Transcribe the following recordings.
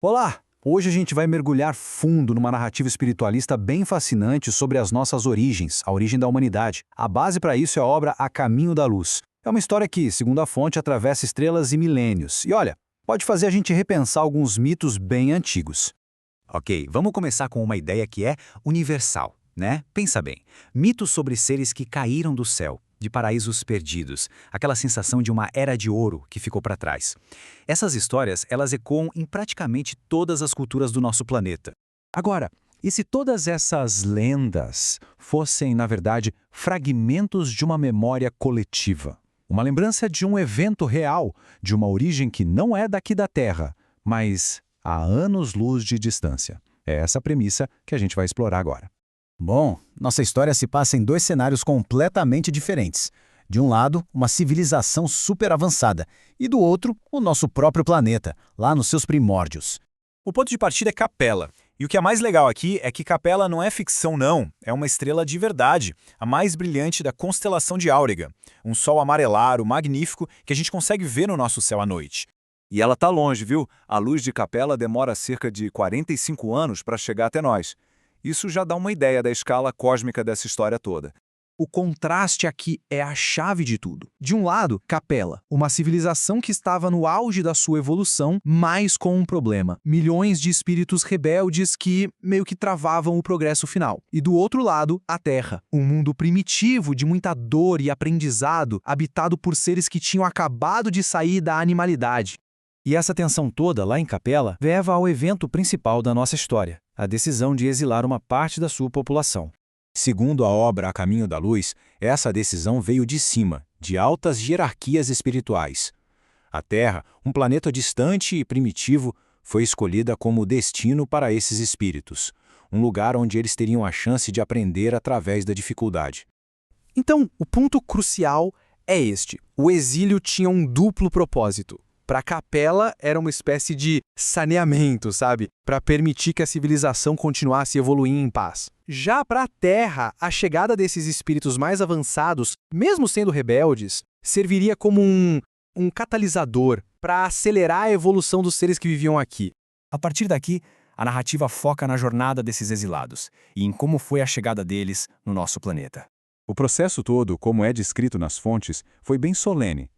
Olá! Hoje a gente vai mergulhar fundo numa narrativa espiritualista bem fascinante sobre as nossas origens, a origem da humanidade. A base para isso é a obra A Caminho da Luz. É uma história que, segundo a fonte, atravessa estrelas e milênios. E olha, pode fazer a gente repensar alguns mitos bem antigos. Ok, vamos começar com uma ideia que é universal, né? Pensa bem, mitos sobre seres que caíram do céu, de paraísos perdidos, aquela sensação de uma era de ouro que ficou para trás. Essas histórias, elas ecoam em praticamente todas as culturas do nosso planeta. Agora, e se todas essas lendas fossem, na verdade, fragmentos de uma memória coletiva? Uma lembrança de um evento real, de uma origem que não é daqui da Terra, mas há anos-luz de distância. É essa a premissa que a gente vai explorar agora. Bom, nossa história se passa em dois cenários completamente diferentes. De um lado, uma civilização super avançada, e do outro, o nosso próprio planeta, lá nos seus primórdios. O ponto de partida é Capella. E o que é mais legal aqui é que Capella não é ficção não, é uma estrela de verdade, a mais brilhante da constelação de Áurega, um sol amarelado, magnífico, que a gente consegue ver no nosso céu à noite. E ela tá longe, viu? A luz de Capella demora cerca de 45 anos para chegar até nós. Isso já dá uma ideia da escala cósmica dessa história toda. O contraste aqui é a chave de tudo. De um lado, Capella, uma civilização que estava no auge da sua evolução, mas com um problema. Milhões de espíritos rebeldes que meio que travavam o progresso final. E do outro lado, a Terra, um mundo primitivo de muita dor e aprendizado, habitado por seres que tinham acabado de sair da animalidade. E essa tensão toda lá em Capella leva ao evento principal da nossa história, a decisão de exilar uma parte da sua população. Segundo a obra A Caminho da Luz, essa decisão veio de cima, de altas hierarquias espirituais. A Terra, um planeta distante e primitivo, foi escolhida como destino para esses espíritos, um lugar onde eles teriam a chance de aprender através da dificuldade. Então, o ponto crucial é este. O exílio tinha um duplo propósito. Para Capella era uma espécie de saneamento, sabe? Para permitir que a civilização continuasse evoluindo em paz. Já para a Terra, a chegada desses espíritos mais avançados, mesmo sendo rebeldes, serviria como um catalisador para acelerar a evolução dos seres que viviam aqui. A partir daqui, a narrativa foca na jornada desses exilados e em como foi a chegada deles no nosso planeta. O processo todo, como é descrito nas fontes, foi bem solene.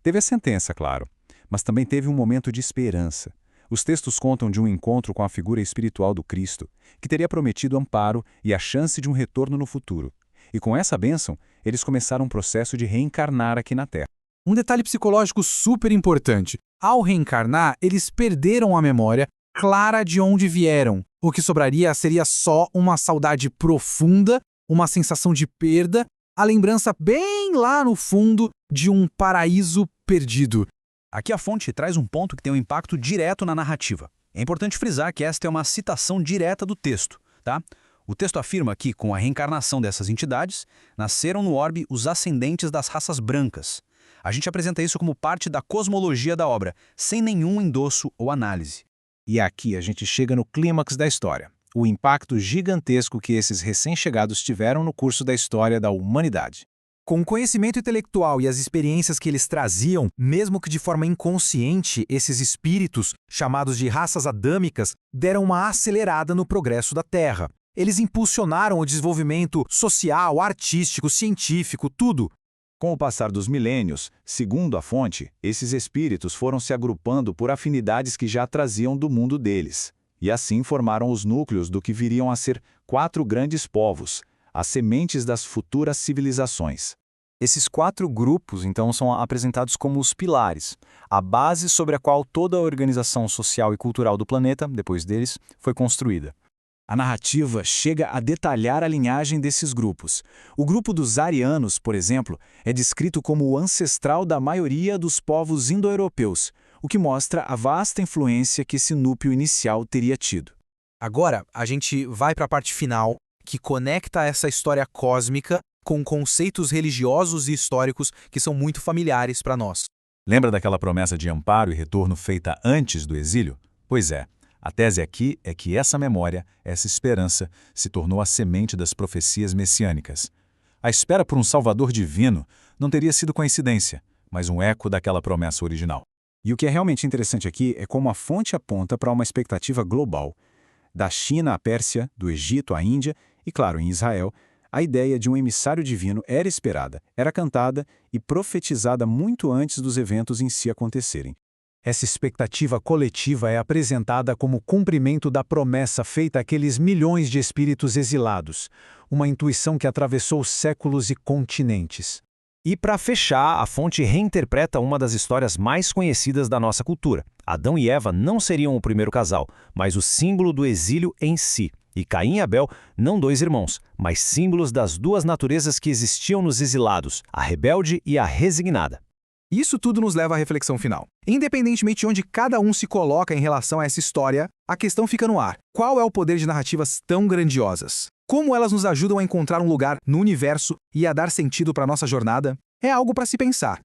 Teve a sentença, claro, mas também teve um momento de esperança. Os textos contam de um encontro com a figura espiritual do Cristo, que teria prometido amparo e a chance de um retorno no futuro. E com essa bênção, eles começaram um processo de reencarnar aqui na Terra. Um detalhe psicológico super importante. Ao reencarnar, eles perderam a memória clara de onde vieram. O que sobraria seria só uma saudade profunda, uma sensação de perda, a lembrança bem lá no fundo de um paraíso perdido. Aqui a fonte traz um ponto que tem um impacto direto na narrativa. É importante frisar que esta é uma citação direta do texto, tá? O texto afirma que, com a reencarnação dessas entidades, nasceram no orbe os ascendentes das raças brancas. A gente apresenta isso como parte da cosmologia da obra, sem nenhum endosso ou análise. E aqui a gente chega no clímax da história, o impacto gigantesco que esses recém-chegados tiveram no curso da história da humanidade. Com o conhecimento intelectual e as experiências que eles traziam, mesmo que de forma inconsciente, esses espíritos, chamados de raças adâmicas, deram uma acelerada no progresso da Terra. Eles impulsionaram o desenvolvimento social, artístico, científico, tudo. Com o passar dos milênios, segundo a fonte, esses espíritos foram se agrupando por afinidades que já traziam do mundo deles. E assim formaram os núcleos do que viriam a ser 4 grandes povos, as sementes das futuras civilizações. Esses 4 grupos, então, são apresentados como os pilares, a base sobre a qual toda a organização social e cultural do planeta, depois deles, foi construída. A narrativa chega a detalhar a linhagem desses grupos. O grupo dos arianos, por exemplo, é descrito como o ancestral da maioria dos povos indo-europeus, o que mostra a vasta influência que esse núcleo inicial teria tido. Agora, a gente vai para a parte final, que conecta essa história cósmica com conceitos religiosos e históricos que são muito familiares para nós. Lembra daquela promessa de amparo e retorno feita antes do exílio? Pois é, a tese aqui é que essa memória, essa esperança, se tornou a semente das profecias messiânicas. A espera por um Salvador divino não teria sido coincidência, mas um eco daquela promessa original. E o que é realmente interessante aqui é como a fonte aponta para uma expectativa global. Da China à Pérsia, do Egito à Índia e, claro, em Israel, a ideia de um emissário divino era esperada, era cantada e profetizada muito antes dos eventos em si acontecerem. Essa expectativa coletiva é apresentada como cumprimento da promessa feita àqueles milhões de espíritos exilados, uma intuição que atravessou séculos e continentes. E para fechar, a fonte reinterpreta uma das histórias mais conhecidas da nossa cultura. Adão e Eva não seriam o primeiro casal, mas o símbolo do exílio em si. E Caim e Abel, não dois irmãos, mas símbolos das duas naturezas que existiam nos exilados, a rebelde e a resignada. Isso tudo nos leva à reflexão final. Independentemente de onde cada um se coloca em relação a essa história, a questão fica no ar. Qual é o poder de narrativas tão grandiosas? Como elas nos ajudam a encontrar um lugar no universo e a dar sentido para a nossa jornada? É algo para se pensar.